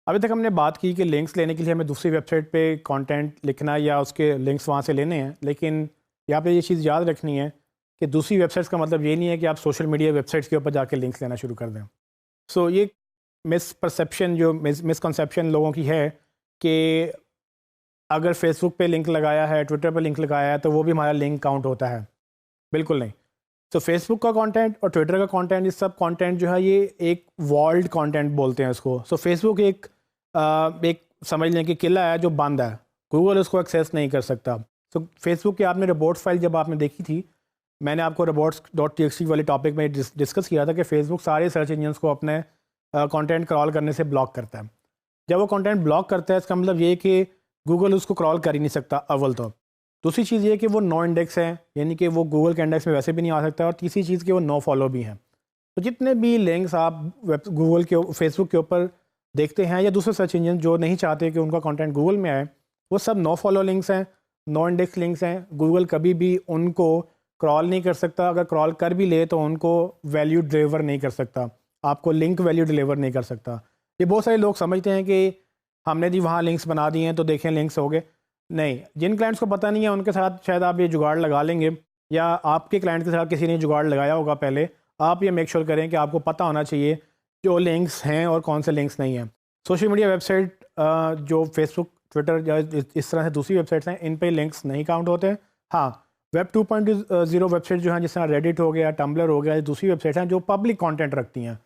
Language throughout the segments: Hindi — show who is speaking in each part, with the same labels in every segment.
Speaker 1: अभी तक हमने बात की कि लिंक्स लेने के लिए हमें दूसरी वेबसाइट पे कंटेंट लिखना या उसके लिंक्स वहाँ से लेने हैं, लेकिन यहाँ पे ये चीज़ याद रखनी है कि दूसरी वेबसाइट्स का मतलब ये नहीं है कि आप सोशल मीडिया वेबसाइट्स के ऊपर जाके लिंक्स लेना शुरू कर दें। सो ये मिसपरसेप्शन जो मिसकंसेप्शन लोगों की है कि अगर फेसबुक पे लिंक लगाया है, ट्विटर पे लिंक लगाया है, तो वो भी हमारा लिंक काउंट होता है। बिल्कुल नहीं। तो फेसबुक का कंटेंट और ट्विटर का कंटेंट, ये सब कंटेंट जो है ये एक वॉल्ड कंटेंट बोलते हैं इसको। सो फेसबुक एक समझ लें कि किला है जो बंद है, गूगल उसको एक्सेस नहीं कर सकता। सो फेसबुक की आपने रिपोर्ट फाइल जब आपने देखी थी, मैंने आपको रिपोर्ट्स.txt वाले टॉपिक में डिस्कस किया था कि फेसबुक सारे सर्च इंजन्स को अपने कंटेंट क्रॉल करने से ब्लॉक करता है। जब वो कंटेंट ब्लॉक करता है, इसका मतलब ये है कि गूगल उसको क्रॉल कर ही नहीं सकता अव्वल तो। दूसरी चीज़ ये कि वो नो इंडेक्स है, यानी कि वो गूगल के इंडेक्स में वैसे भी नहीं आ सकता। और तीसरी चीज़ कि वो नो फॉलो भी हैं। तो जितने भी लिंक्स आप गूगल के फेसबुक के ऊपर देखते हैं या दूसरे सर्च इंजन जो नहीं चाहते कि उनका कंटेंट गूगल में आए, वो सब नो फॉलो लिंक्स हैं, नो इंडेक्स लिंक्स हैं। गूगल कभी भी उनको क्रॉल नहीं कर सकता। अगर क्रॉल कर भी ले तो उनको वैल्यू डिलीवर नहीं कर सकता, आपको लिंक वैल्यू डिलीवर नहीं कर सकता। ये बहुत सारे लोग समझते हैं कि हमने जी वहाँ लिंक्स बना दिए हैं तो देखें लिंक्स हो गए। नहीं, जिन क्लाइंट्स को पता नहीं है उनके साथ शायद आप ये जुगाड़ लगा लेंगे, या आपके क्लाइंट के साथ किसी ने जुगाड़ लगाया होगा पहले। आप ये मेक श्योर करें कि आपको पता होना चाहिए जो लिंक्स हैं और कौन से लिंक्स नहीं हैं। सोशल मीडिया वेबसाइट जो फेसबुक, ट्विटर या इस तरह से दूसरी वेबसाइट्स हैं, इन पे लिंक्स नहीं काउंट होते हैं। हाँ, वेब 2.0 वेबसाइट जो हैं, जिस तरह रेडिट हो गया, टम्बलर हो गया, दूसरी वेबसाइट हैं जो पब्लिक कंटेंट रखती हैं,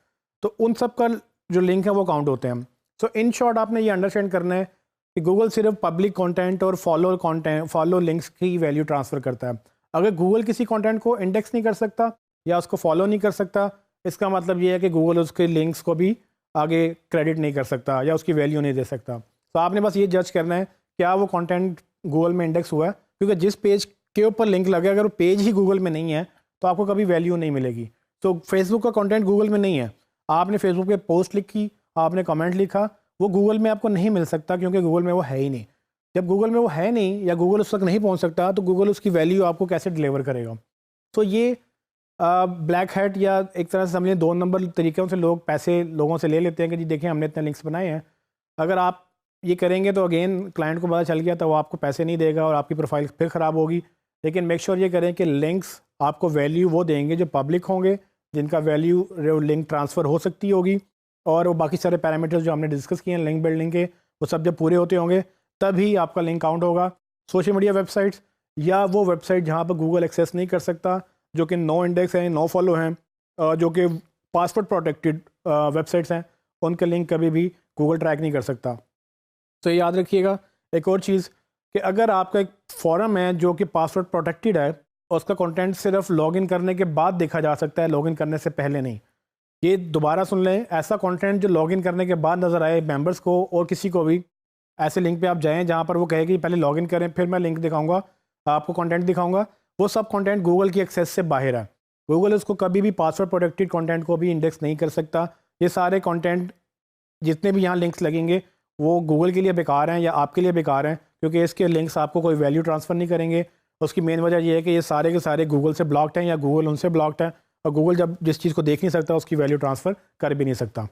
Speaker 1: तो उन सब का जो लिंक है वो काउंट होते हैं। सो इन शॉर्ट आपने ये अंडरस्टैंड करना है कि गूगल सिर्फ पब्लिक कंटेंट और फॉलो लिंक्स की वैल्यू ट्रांसफ़र करता है। अगर गूगल किसी कंटेंट को इंडेक्स नहीं कर सकता या उसको फॉलो नहीं कर सकता, इसका मतलब ये है कि गूगल उसके लिंक्स को भी आगे क्रेडिट नहीं कर सकता या उसकी वैल्यू नहीं दे सकता। तो आपने बस ये जज करना है क्या वो कंटेंट गूगल में इंडेक्स हुआ है, क्योंकि जिस पेज के ऊपर लिंक लगे अगर वो पेज ही गूगल में नहीं है तो आपको कभी वैल्यू नहीं मिलेगी। तो फेसबुक का कंटेंट गूगल में नहीं है, आपने फेसबुक पे पोस्ट लिखी, आपने कमेंट लिखा, वो गूगल में आपको नहीं मिल सकता क्योंकि गूगल में वो है ही नहीं। जब गूगल में वो है नहीं या गूगल उस तक नहीं पहुंच सकता तो गूगल उसकी वैल्यू आपको कैसे डिलीवर करेगा। तो ये ब्लैक हैट या एक तरह से समझिए 2 नंबर तरीक़ों से लोग पैसे लोगों से ले लेते हैं कि जी देखिए हमने इतने लिंक्स बनाए हैं। अगर आप ये करेंगे तो अगेन क्लाइंट को पता चल गया तो वो आपको पैसे नहीं देगा और आपकी प्रोफाइल फिर ख़राब होगी। लेकिन मेक श्योर ये करें कि लिंक्स आपको वैल्यू वो देंगे जो पब्लिक होंगे, जिनका वैल्यू लिंक ट्रांसफ़र हो सकती होगी, और वो बाकी सारे पैरामीटर्स जो हमने डिस्कस किए हैं लिंक बिल्डिंग के, वो सब जब पूरे होते होंगे तभी आपका लिंक काउंट होगा। सोशल मीडिया वेबसाइट्स या वो वेबसाइट जहाँ पर गूगल एक्सेस नहीं कर सकता, जो कि नो इंडेक्स हैं, नो फॉलो हैं, जो कि पासवर्ड प्रोटेक्टेड वेबसाइट्स हैं, उनके लिंक कभी भी गूगल ट्रैक नहीं कर सकता। तो याद रखिएगा एक और चीज़ कि अगर आपका एक फॉरम है जो कि पासवर्ड प्रोटेक्टेड है और उसका कंटेंट सिर्फ लॉगिन करने के बाद देखा जा सकता है, लॉगिन करने से पहले नहीं। ये दोबारा सुन लें, ऐसा कंटेंट जो लॉगिन करने के बाद नज़र आए मेंबर्स को और किसी को भी, ऐसे लिंक पे आप जाएं जहां पर वो कहे कि पहले लॉगिन करें फिर मैं लिंक दिखाऊंगा, आपको कंटेंट दिखाऊंगा, वो सब कंटेंट गूगल की एक्सेस से बाहर है। गूगल उसको कभी भी पासवर्ड प्रोटेक्टेड कंटेंट को भी इंडेक्स नहीं कर सकता। ये सारे कंटेंट जितने भी यहाँ लिंक्स लगेंगे वो गूगल के लिए बेकार हैं या आपके लिए बेकार हैं, क्योंकि इसके लिंक्स आपको कोई वैल्यू ट्रांसफ़र नहीं करेंगे। उसकी मेन वजह यह है कि ये सारे के सारे गूगल से ब्लॉक्ड हैं या गूगल उनसे ब्लॉक्ड है, और गूगल जब जिस चीज़ को देख नहीं सकता उसकी वैल्यू ट्रांसफ़र कर भी नहीं सकता।